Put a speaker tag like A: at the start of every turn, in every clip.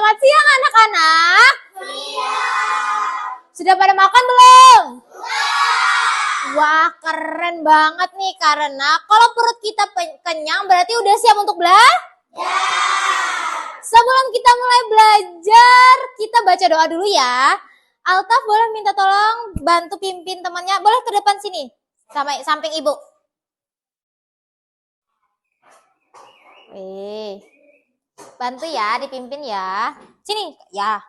A: Selamat siang anak-anak. Sudah pada makan belum? Wah, keren banget nih, karena kalau perut kita kenyang berarti udah siap untuk belajar. Sebelum kita mulai belajar, kita baca doa dulu ya. Altaf boleh minta tolong bantu pimpin temannya. Boleh ke depan sini, sampai samping ibu. Bantu ya, dipimpin ya. Sini, ya.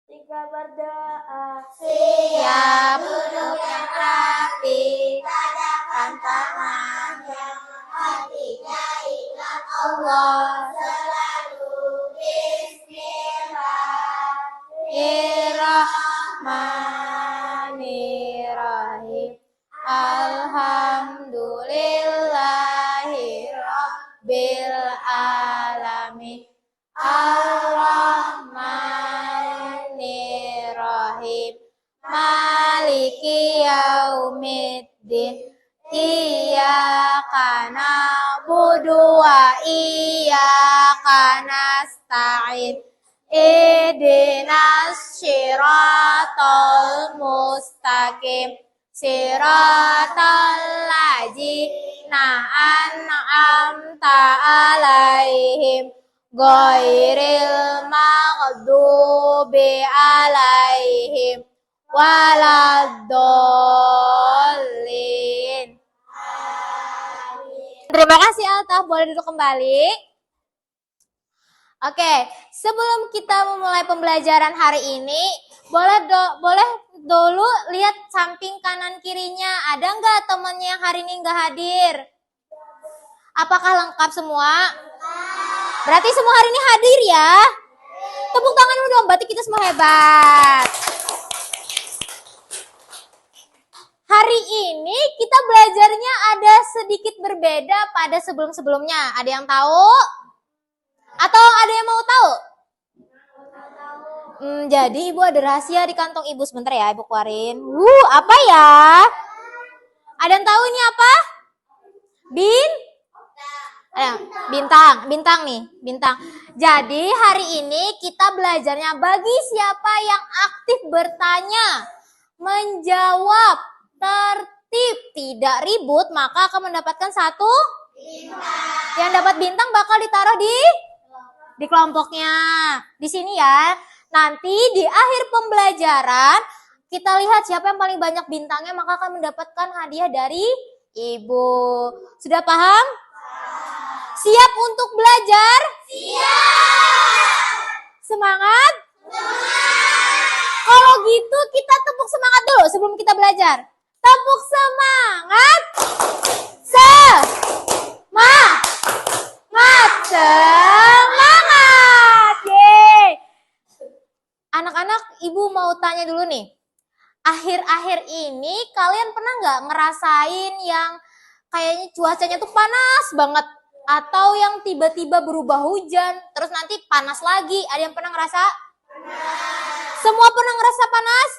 B: Jika berdoa,
A: siap duduk yang rapi, tadakan tangan yang hatinya ingat Allah. Selalu Bismillahirrahmanirrahim. Alhamdulillahi Rabbil alamin. Ar-Rahmanir-Rahim. Maliki yaumiddin. Iyyaka na'budu wa iyyaka nasta'in. Ihdinas siratal mustaqim. Siratal ladzina an'amta alaihim ghairil maghdubi alaihim waladdallin. Terima kasih Altaf, boleh duduk kembali. Oke, sebelum kita memulai pembelajaran hari ini, boleh dulu lihat samping kanan kirinya, ada nggak temannya yang hari ini nggak hadir? Apakah lengkap semua? Berarti semua hari ini hadir ya? Tepuk tangan dulu dong, berarti kita semua hebat. Hari ini kita belajarnya ada sedikit berbeda pada sebelum-sebelumnya. Ada yang tahu? Atau ada yang mau tahu? Jadi ibu ada rahasia di kantong ibu, sebentar ya ibu keluarin. Apa ya? Ada yang tahu ini apa? Bintang nih, bintang. Jadi hari ini kita belajarnya bagi siapa yang aktif bertanya, menjawab, tertib, tidak ribut, maka akan mendapatkan satu bintang. Yang dapat bintang bakal ditaruh di kelompoknya. Di sini ya. Nanti di akhir pembelajaran kita lihat siapa yang paling banyak bintangnya, maka akan mendapatkan hadiah dari ibu. Sudah paham? Siap untuk belajar? Siap. Semangat? Semangat. Kalau gitu kita tepuk semangat dulu sebelum kita belajar. Tepuk semangat. Semangat. Yeay. Anak-anak, ibu mau tanya dulu nih. Akhir-akhir ini kalian pernah nggak ngerasain yang kayaknya cuacanya tuh panas banget? Atau yang tiba-tiba berubah hujan, terus nanti panas lagi. Ada yang pernah ngerasa? Semua pernah ngerasa panas?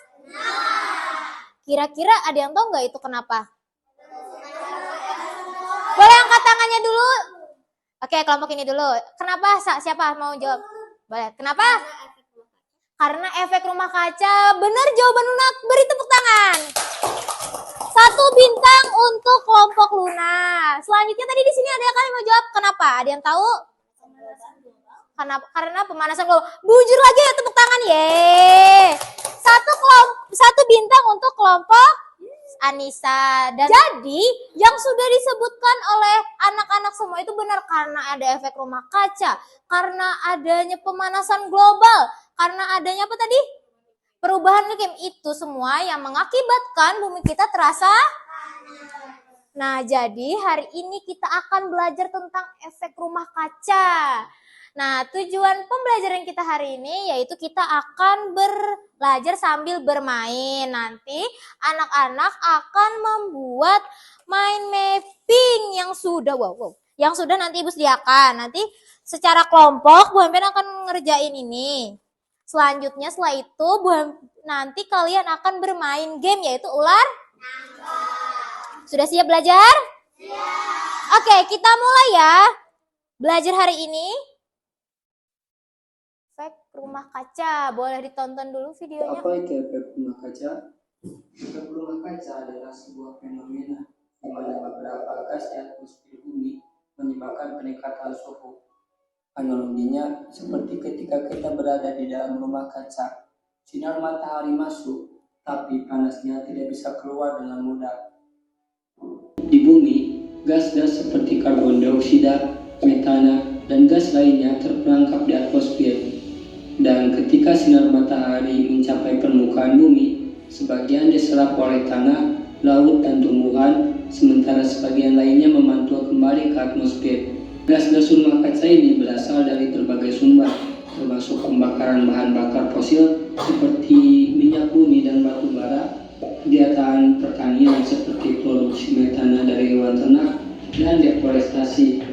A: Kira-kira ada yang tahu nggak itu kenapa? Boleh angkat tangannya dulu? Oke, kelompok ini dulu. Kenapa? Siapa mau jawab? Boleh. Kenapa? Karena efek rumah kaca. Benar jawaban Luna. Beri tepuk tangan. 1 bintang untuk kelompok Luna. Selanjutnya tadi di sini ada yang mau jawab. Kenapa? Ada yang tahu? Karena pemanasan global. Bujur lagi ya, tepuk tangan. Yeay. 1 bintang untuk kelompok Anissa. Dan jadi yang sudah disebutkan oleh anak-anak semua itu benar, karena ada efek rumah kaca, karena adanya pemanasan global, karena adanya apa tadi? Perubahan iklim. Itu semua yang mengakibatkan bumi kita terasa. Nah, jadi hari ini kita akan belajar tentang efek rumah kaca. Nah, tujuan pembelajaran kita hari ini yaitu kita akan belajar sambil bermain. Nanti anak-anak akan membuat mind mapping yang sudah nanti ibu sediakan. Nanti secara kelompok Bu Hempen akan ngerjain ini. Selanjutnya setelah itu nanti kalian akan bermain game yaitu ular nangkep. Sudah siap belajar? Siap. Oke, kita mulai ya. Belajar hari ini efek rumah kaca. Boleh ditonton dulu videonya.
C: Apa itu efek rumah kaca? Efek rumah kaca adalah sebuah fenomena di mana beberapa gas di atmosfer bumi menyebabkan peningkatan suhu. Analoginya seperti ketika kita berada di dalam rumah kaca, sinar matahari masuk, tapi panasnya tidak bisa keluar dengan mudah. Di bumi, gas-gas seperti karbon dioksida, metana, dan gas lainnya terperangkap di atmosfer. Dan ketika sinar matahari mencapai permukaan bumi, sebagian diserap oleh tanah, laut, dan tumbuhan, sementara sebagian lainnya memantul kembali ke atmosfer. Gas-gas rumah kaca ini berasal dari berbagai sumber, termasuk pembakaran bahan bakar fosil seperti minyak bumi dan batu bara, kegiatan pertanian seperti produksi metana dari hewan ternak, dan deforestasi,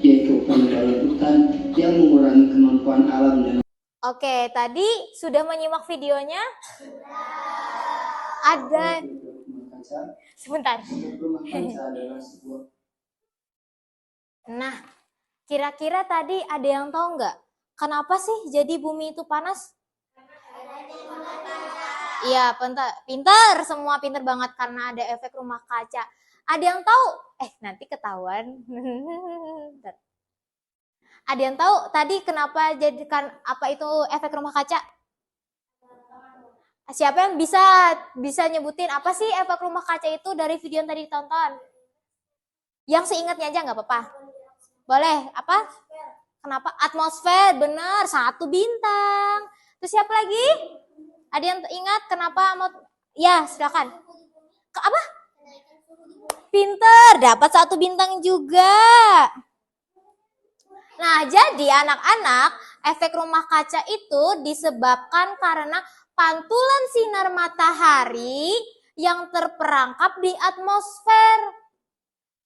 C: yaitu penebangan hutan yang mengurangi kemampuan alam dan
A: Oke, tadi sudah menyimak videonya? Ada
C: rumah kaca.
A: sebentar.
C: Rumah kaca adalah sebuah
A: Nah, kira-kira tadi ada yang tahu nggak? Kenapa sih jadi bumi itu panas? Iya, pinter, semua pinter banget karena ada efek rumah kaca. Ada yang tahu? Nanti ketahuan. Ada yang tahu tadi kenapa jadikan apa itu efek rumah kaca? Siapa yang bisa nyebutin apa sih efek rumah kaca itu dari video yang tadi ditonton? Yang seingatnya aja nggak apa-apa. Boleh, apa? Kenapa? Atmosfer, benar, 1 bintang. Terus siapa lagi? Ada yang ingat kenapa? Ya, silakan. Apa? Pinter, dapat 1 bintang juga. Nah, jadi anak-anak, efek rumah kaca itu disebabkan karena pantulan sinar matahari yang terperangkap di atmosfer.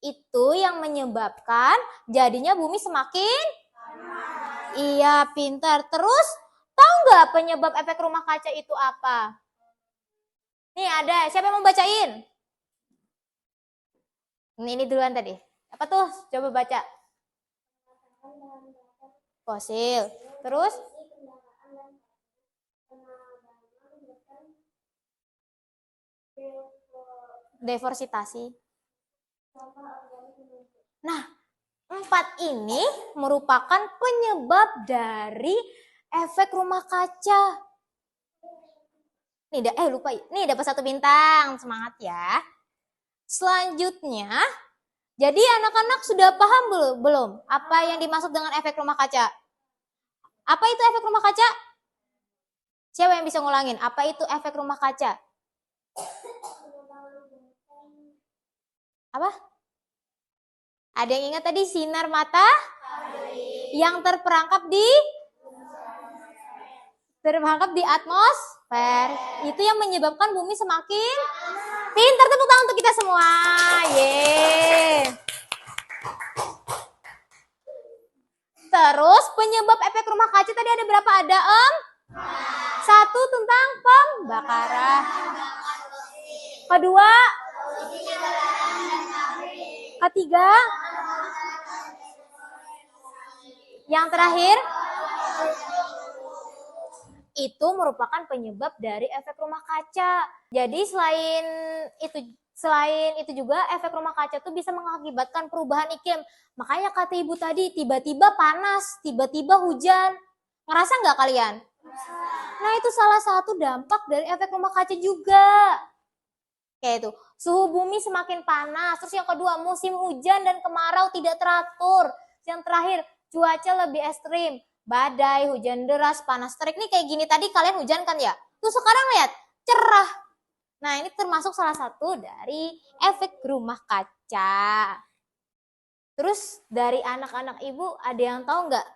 A: Itu yang menyebabkan jadinya bumi semakin panas. Iya, pintar. Terus, tahu nggak penyebab efek rumah kaca itu apa? Nih ada, siapa yang mau bacain? Ini duluan tadi. Apa tuh? Coba baca. Fosil. Terus? Deforestasi. Nah, 4 ini merupakan penyebab dari efek rumah kaca. Nih, lupa. Nih dapat 1 bintang. Semangat ya. Selanjutnya, jadi anak-anak sudah paham belum apa yang dimaksud dengan efek rumah kaca? Apa itu efek rumah kaca? Siapa yang bisa ngulangin? Apa itu efek rumah kaca? Apa? Ada yang ingat tadi sinar matahari yang terperangkap di atmosfer. Itu yang menyebabkan bumi semakin pintar. Tepuk tangan untuk kita semua. Yeay. Terus penyebab efek rumah kaca tadi ada berapa? Ada 1 tentang pembakaran. Kedua, ketiga, yang terakhir, itu merupakan penyebab dari efek rumah kaca. Jadi selain itu juga efek rumah kaca itu bisa mengakibatkan perubahan iklim. Makanya kata ibu tadi, tiba-tiba panas, tiba-tiba hujan. Ngerasa nggak kalian? Nah, itu salah satu dampak dari efek rumah kaca juga. Kayak itu, suhu bumi semakin panas. Terus yang kedua, musim hujan dan kemarau tidak teratur. Yang terakhir, cuaca lebih ekstrim. Badai, hujan deras, panas terik. Nih kayak gini tadi kalian hujan kan ya? Tuh sekarang lihat, cerah. Nah, ini termasuk salah satu dari efek rumah kaca. Terus dari anak-anak ibu ada yang tahu nggak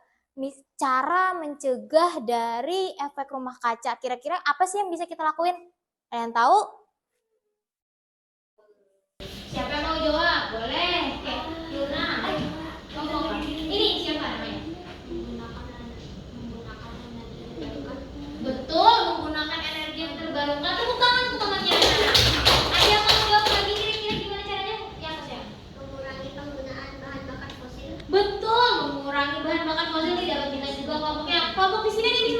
A: cara mencegah dari efek rumah kaca? Kira-kira apa sih yang bisa kita lakuin? Ada yang tahu? Siapa yang mau jawab? Boleh. Yuna. Ngomong. Ini siapa namanya? Betul, menggunakan energi yang terbarukan. Tepuk tangan untuk temannya. Ada yang mau jawab lagi kira-kira gimana caranya? Ya, Mas.
B: Mengurangi penggunaan bahan bakar fosil.
A: Betul, mengurangi bahan bakar fosil. Tidak kita juga kelompoknya. Kelompok di sini nih bisa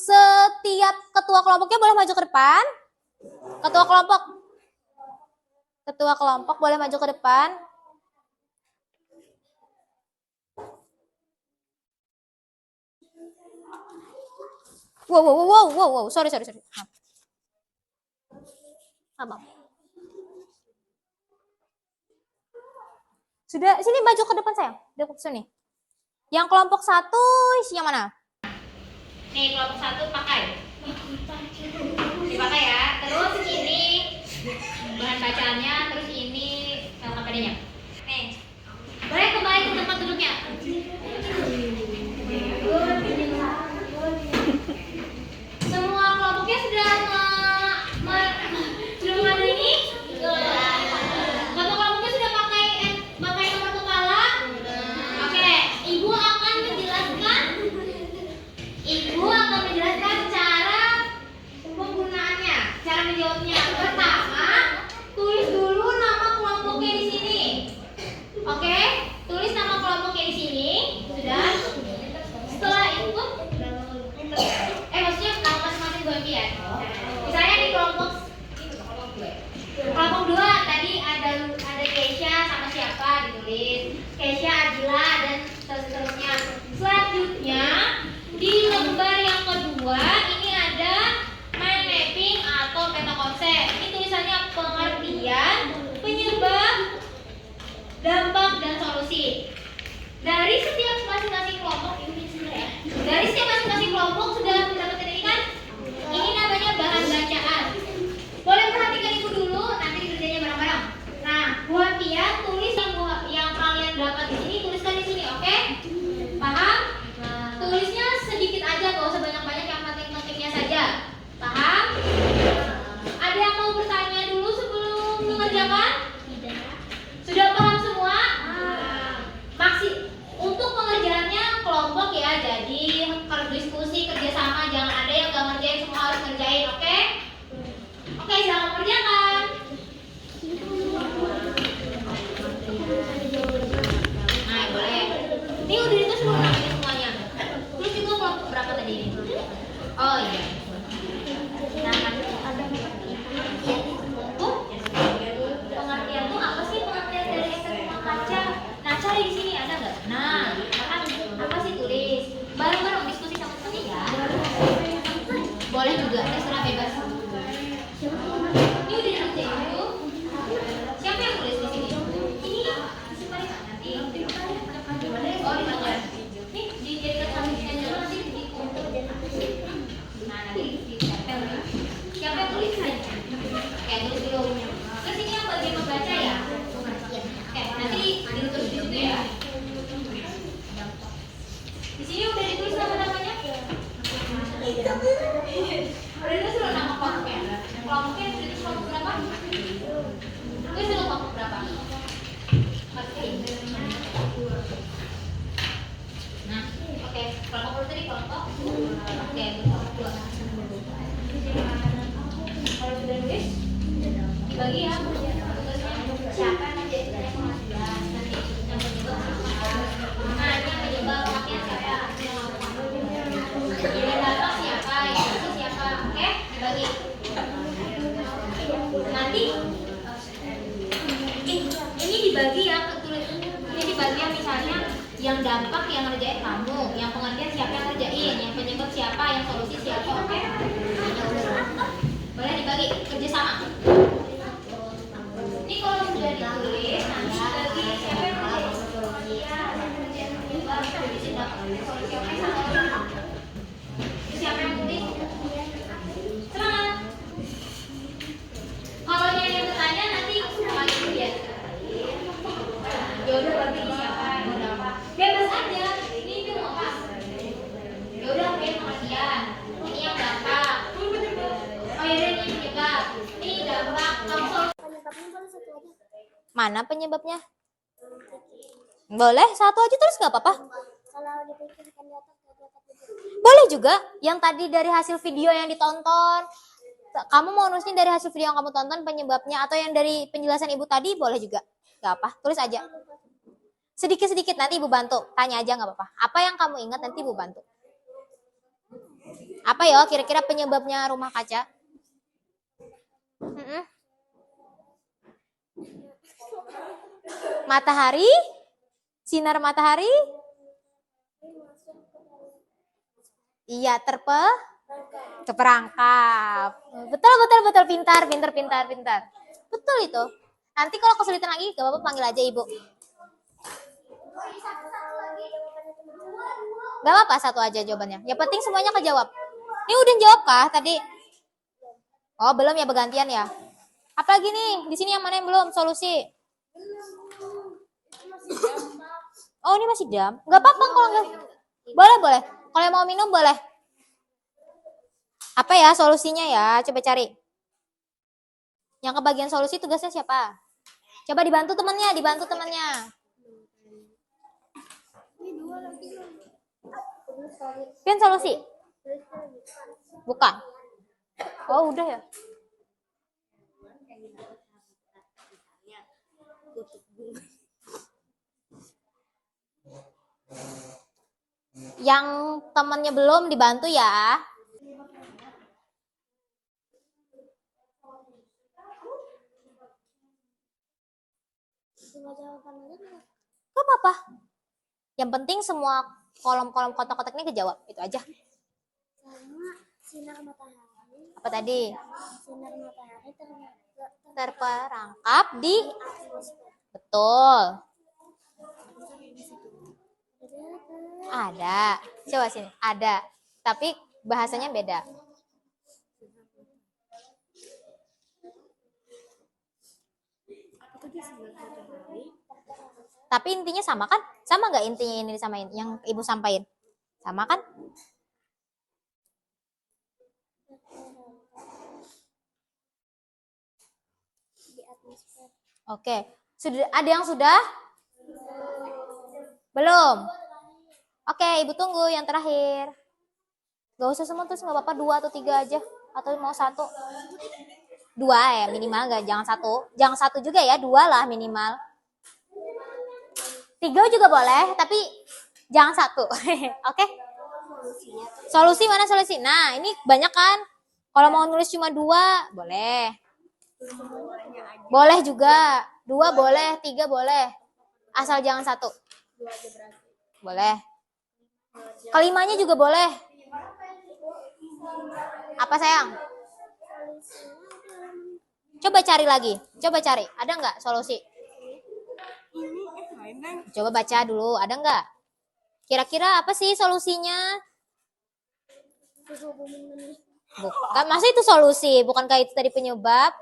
A: Setiap ketua kelompoknya boleh maju ke depan. Ketua kelompok boleh maju ke depan. Wow. Sorry. Maaf. Sudah, sini maju ke depan sayang. Depan sini. Yang kelompok 1 isinya mana?
D: Nih, kelompok 1 pakai. Dipakai ya. Terus ini bahan bacaannya, terus ini KPD-nya. Nih. Boleh kembali ke tempat duduknya. Semua kelompoknya sudah menghadiri ini? Kelompok kelompoknya sudah pakai nomor kepala? Oke, Ibu akan menjelaskan cara penggunaannya, cara menjawabnya. Pertama, tulis dulu nama kelompoknya di sini. Oke, tulis nama kelompoknya di sini. Sudah. Setelah itu, maksudnya nama masing-masing bagian. Misalnya di kelompok 2 tadi ada Keisha sama siapa ditulis. Keisha, Adila dan seterusnya. Selanjutnya di lembar yang kedua ini ada mind mapping atau peta konsep. Ini tulisannya pengertian, penyebab, dampak dan solusi. Dari setiap masing-masing kelompok sudah mendapatkan ini kan? Ini namanya bahan bacaan. Boleh perhatikan Ibu dulu, nanti dikerjainnya bareng-bareng. Nah, buat Pia tulis yang kalian dapat di sini, tuliskan di sini, oke? Paham? Tulisnya sedikit aja, gak usah banyak-banyak, yang penting-pentingnya saja. Paham? Ada yang mau bertanya dulu sebelum mengerjakan?
B: Tidak.
D: Sudah paham semua? Untuk pengerjaannya kelompok ya, jadi kalau diskusi kerjasama, jangan ada yang gak ngerjain, semua harus ngerjain, oke? Oke, silakan mengerjakan. Nah, boleh. Ini udah itu semua namanya semuanya. Terus juga kelompok berapa tadi ini? Oh iya. Nah, ada pengertian tuh apa sih, pengertian dari efek rumah kaca? Nah, cari di sini ada nggak? Nah, apa sih, tulis. Bareng-bareng diskusi sama teman ya. Boleh juga, terserah bebas. Ini udah dikerjain dulu. Siapa yang tulis di sini? Ini simpan nanti. Oh, di bagian. Nih, dijadikan sambil dulu nanti dikumpul. Nah, nanti ditempel. Siapa yang tulis? Oke, tulis dulu. Terus ini yang bagian membaca ya? Oke, nanti ditulis di sini ya. Di sini udah ditulis nama-namanya? Udah ditulis dulu nama kelompoknya. Kelompoknya ditulis kelompok berapa? Tulis dulu kelompok berapa? Nah, oke. Kelompok berapa tadi kelompok? Oke, kelompok 2. Kalau sudah tulis, dibagi ya. Tugasnya siapa yang menjadi penghasilan? Nanti yang penyebab apa? Nah, ini yang penyebab penghasilan siapa? Yang dampak siapa? Yang itu siapa? Oke, dibagi. Nanti ini dibagi ya, ini dibagi ya, misalnya yang dampak yang ngerjain kamu, yang pengertian siapa yang ngerjain, yang penyebab siapa, yang solusi siapa, oke? Boleh dibagi kerjasama. Ini kalau sudah ditulis, nanti dibagi siapa yang ngerjain solusi, siapa yang tulis? Semangat. Kalau yang bertanya nanti panggil dia. Ya udah bagi siapa? Bebas aja. Ini mau apa? Ya udah kayak pengertian. Ini yang dampak. Oh ya ini penyebab. Ini dampak.
B: Penyebabnya boleh satu aja.
A: Mana penyebabnya? Boleh, satu aja terus nggak apa-apa.
B: Kalau dipikirkan di atas, nggak dapat duduk.
A: Boleh juga yang tadi dari hasil video yang ditonton. Kamu mau nulisnya dari hasil video yang kamu tonton penyebabnya, atau yang dari penjelasan ibu tadi, boleh juga. Gak apa, tulis aja. Sedikit-sedikit nanti ibu bantu. Tanya aja gak apa-apa. Apa yang kamu ingat nanti ibu bantu. Apa ya kira-kira penyebabnya rumah kaca? Mm-mm. Matahari? Sinar matahari? Iya, terperangkap. Betul, betul, betul. Pintar. Betul itu. Nanti kalau kesulitan lagi, gak apa-apa panggil aja ibu. Gak apa-apa, satu aja jawabannya. Yang penting semuanya kejawab. Ini udah jawab kah tadi? Oh, belum ya, bergantian ya. Apalagi nih, di sini yang mana yang belum solusi? Oh, ini masih jam. Gak apa-apa kalau nggak. Boleh. Kalau yang mau minum boleh. Apa ya solusinya ya? Coba cari. Yang kebagian solusi tugasnya siapa? Coba dibantu temannya. Pian solusi? Bukan. Oh, udah ya. Yang temannya belum dibantu ya. Gak apa-apa. Yang penting semua kolom-kolom kotak-kotak ini kejawab. Itu aja.
B: Sama sinar matahari.
A: Apa tadi?
B: Sinar matahari
A: Terperangkap di.
B: atmosfer.
A: Betul. Ada. Coba sini. Ada. Tapi bahasanya beda. Tapi intinya sama kan? Sama nggak intinya ini sama yang ibu sampaikan? Sama kan?
B: Di atmosfer.
A: Oke. Sudah ada yang sudah? Belum. Oke, ibu tunggu yang terakhir. Gak usah semua terus nggak apa-apa 2 atau 3 aja atau mau 1. 2 ya minimal, nggak jangan 1. Jangan 1 juga ya, 2 lah minimal. 3 juga boleh, tapi jangan 1. Oke? Solusi mana solusi? Nah, ini banyak kan? Kalau mau nulis cuma 2, boleh. Boleh juga. 2 boleh, 3 boleh. Asal jangan 1. Boleh. Kelimanya juga boleh. Apa sayang? Coba cari lagi. Coba cari. Ada nggak solusi? Coba baca dulu. Ada nggak? Kira-kira apa sih solusinya? Bukan. Masa itu solusi? Bukankah itu tadi penyebab?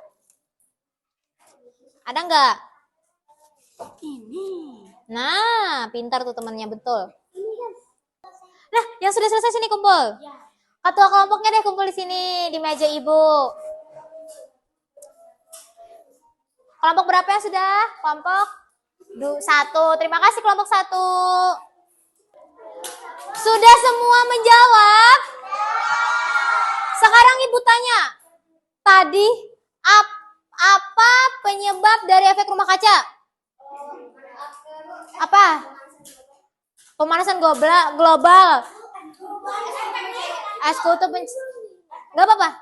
A: Ada nggak? Nah, pintar tuh temannya. Betul. Nah, yang sudah selesai sini kumpul. Ketua kelompoknya deh kumpul di sini di meja ibu. Kelompok berapa yang sudah? Kelompok 1. Terima kasih kelompok 1. Sudah semua menjawab? Sekarang ibu tanya. Tadi apa penyebab dari efek rumah kaca? Apa? Pemanasan global. Es kutub nggak apa-apa.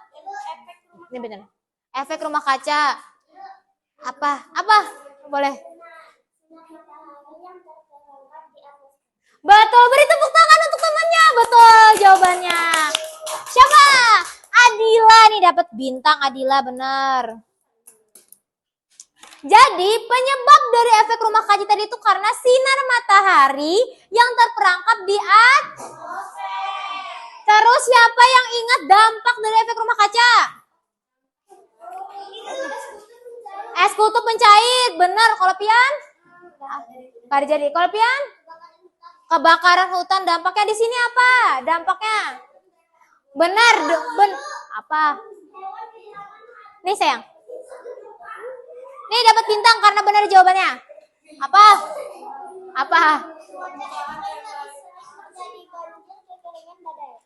A: Ini benar. Efek rumah kaca. Apa? Boleh. Betul. Beri tepuk tangan untuk temannya. Betul jawabannya. Siapa? Adila nih dapat bintang. Adila benar. Jadi penyebab dari efek rumah kaca tadi itu karena sinar matahari yang terperangkap di atmosfer. Terus siapa yang ingat dampak dari efek rumah kaca? Es kutub mencair, benar. Kalau Pian? Jadi. Kalau Pian? Kebakaran hutan dampaknya di sini apa? Dampaknya? Benar. Apa? Nih sayang. Nih dapat bintang karena benar jawabannya. Apa?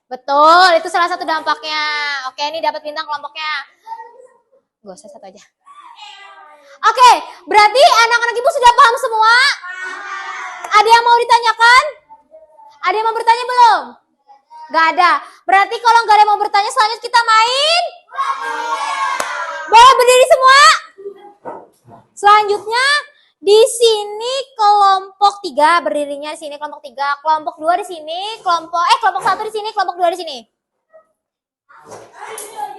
A: Betul, itu salah satu dampaknya. Oke, ini dapat bintang kelompoknya. Gak usah 1 aja. Oke, berarti anak-anak ibu sudah paham semua? Ada yang mau ditanyakan? Ada yang mau bertanya belum? Gak ada. Berarti kalau nggak ada yang mau bertanya, selanjutnya kita main. Boleh berdiri semua? Selanjutnya di sini kelompok 3 berdirinya di sini kelompok 3, kelompok 2 di sini, kelompok 1 di sini, kelompok 2 di sini.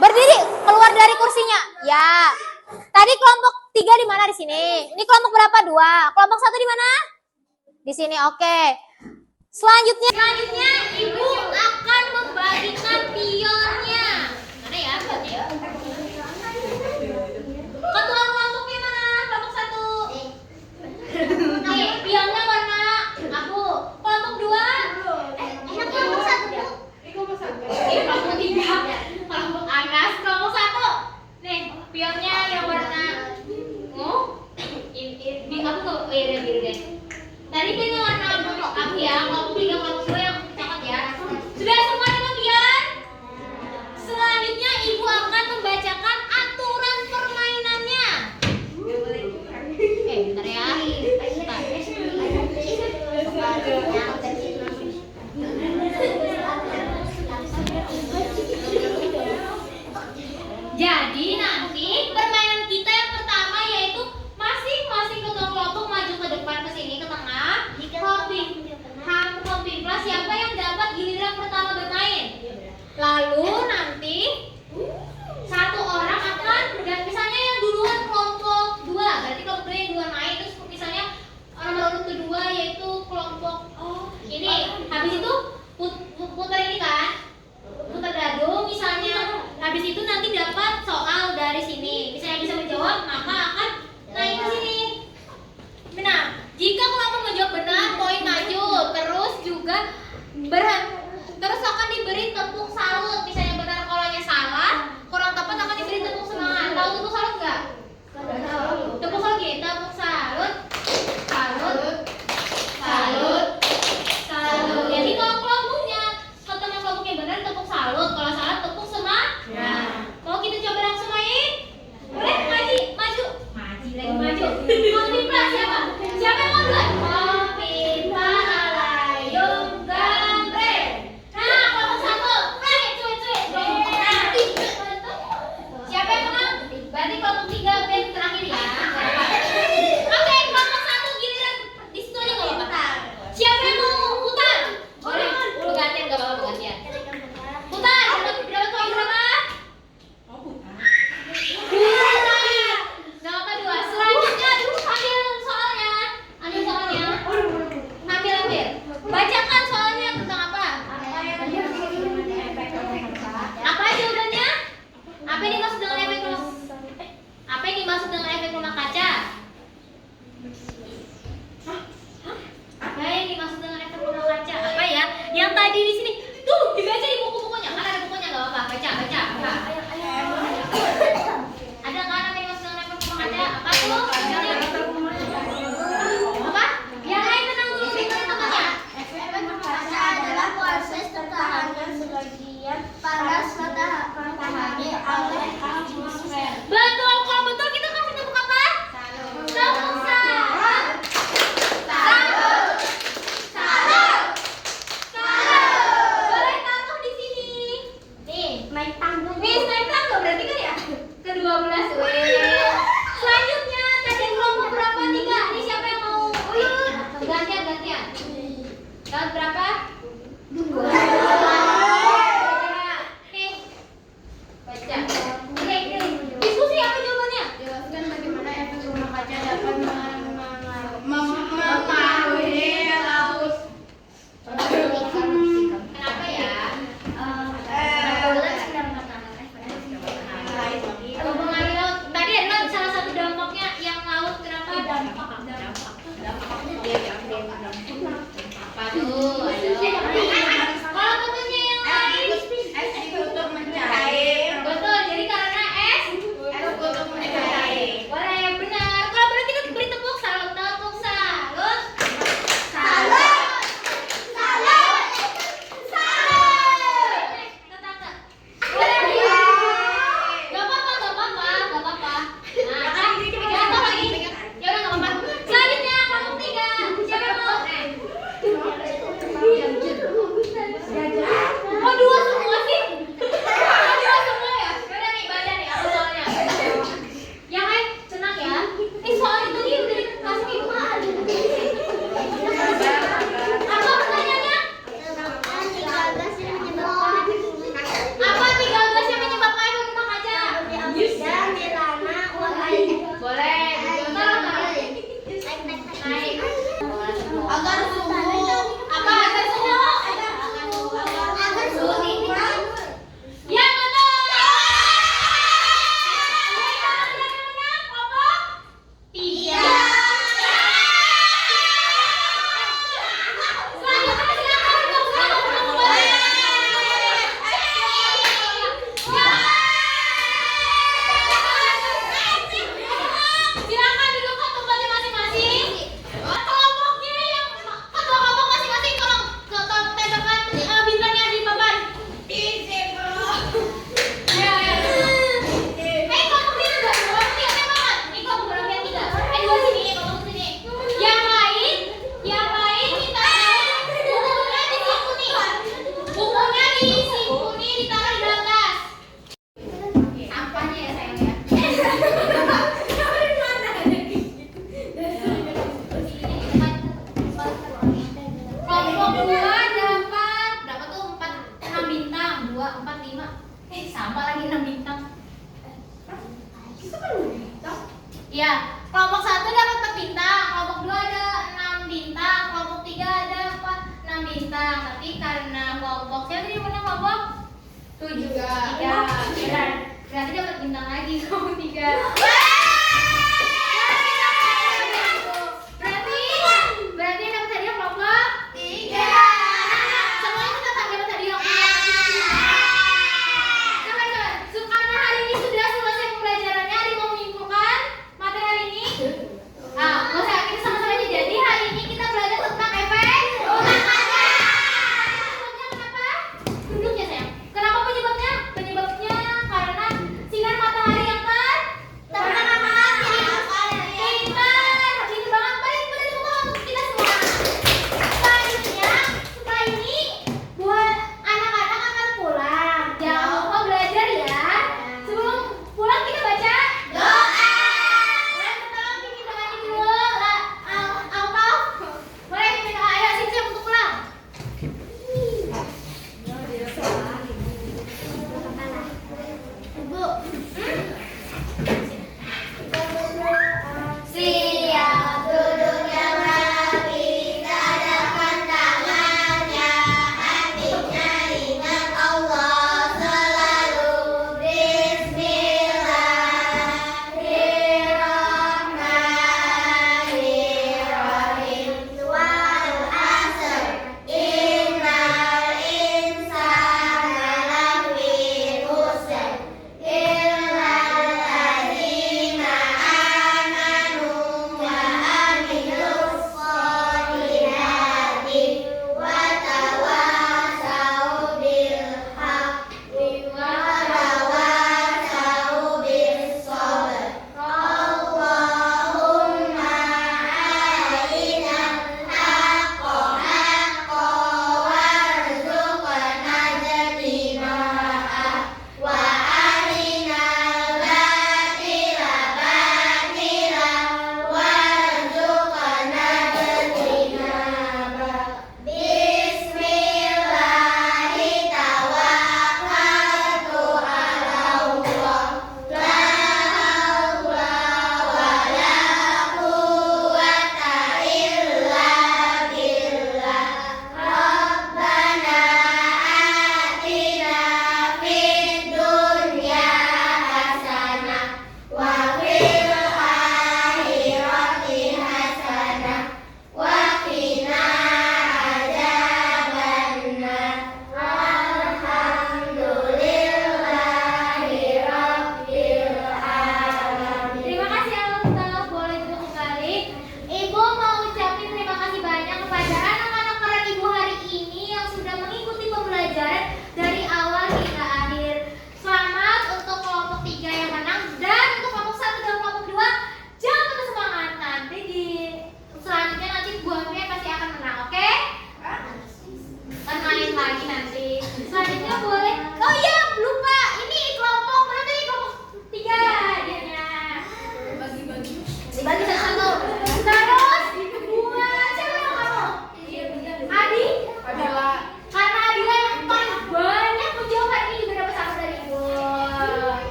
A: Berdiri, keluar dari kursinya. Ya. Tadi kelompok 3 di mana di sini? Ini kelompok berapa? 2. Kelompok 1 di mana? Di sini. Oke. Selanjutnya
D: Ibu akan membagikan pionnya. Mana ya pionnya? Ketua kelompoknya mana? Kelompok 1. Nih, pionnya warna abu. Kelompok 2. Kelompok 1. Kelompok 3. Kelompok Anas. Kelompok 1. Nih, pionnya yang warna ini aku tuh biru deh. Tadi punya warna abu ya. Kelompok 3, kelompok 2 yang coklat ya. Sudah semua kemudian? Selanjutnya ibu akan membacakan aturan permainannya. Bentar ya. Jadi nanti permainan kita yang pertama yaitu masing-masing ketua kelompok maju ke depan ke sini ke tengah. Kompimplas siapa yang dapat giliran pertama bermain. Lalu nanti satu orang akan dan misalnya yang duluan kelompok 2, berarti kelompok 2 yang duluan main, terus misalnya nomor urut kedua yaitu kelompok ini. Habis itu putar ini kan, putar dadu misalnya. Habis itu nanti dapat soal dari sini. Misalnya bisa menjawab, maka akan naik ke sini. Benar. Jika kelompok menjawab benar, poin maju. Terus juga terus akan diberi tepuk salut. Misalnya benar kolanya salah, kurang tepat akan diberi tepuk semangat. Tahu tepuk salut nggak? Tepuk salut gini, tepuk salut, salut, salut, salut. Jadi kalau kelompoknya ketemu kelompoknya benar tepuk salut, kalau salah tepuk semangat. Mau kita coba langsung main? Boleh? Maju lagi maju. Kompimpla siapa? Siapa yang mau duluan? Kompimpla alayum gambre. Nah, kelompok 1. Cuy. Siapa yang menang? Berarti kelompok 3 band terakhir ya. Oke, kelompok 1 giliran di situ aja nggak apa-apa. Siapa yang mau putar? Boleh. Bergantian nggak apa-apa bergantian. Putar. Dapat poin berapa? Nggak apa 2. Selanjutnya ambil soalnya. Ambil. Bacakan soalnya tentang apa? Apa jawabannya? Apa yang dimaksud dengan efek rumah? Apa yang dimaksud dengan efek rumah kaca? Apa yang dimaksud dengan efek rumah kaca? Apa ya? Yang tadi di sini. Tuh, dibaca di buku-bukunya. Kan ada bukunya nggak apa-apa. Baca. Apa? Ada kan apa yang dimaksud dengan efek rumah kaca? Apa tuh? Apa? Yang lain tenang dulu, temannya.
B: Efek kaca adalah proses tertahannya sebagian panas matahari oleh atmosfer.
D: Betul, kalau betul kita kasih tepuk apa? Tepuk salut. Boleh taruh di sini. Nih,
B: Naik tangga.
D: naik tangga berarti kan ya? Ke-12. Selanjutnya tadi kelompok berapa? 3. Ini siapa yang mau? Gantian. Dapat berapa? 2. Nih. Baca. Ya, kelompok 1 dapat 4 bintang, kelompok 2 ada 6 bintang, kelompok 3 ada 6 bintang. Tapi karena kelompok siapa yang menang kelompok 7 3. Berarti dapat bintang lagi kelompok 3.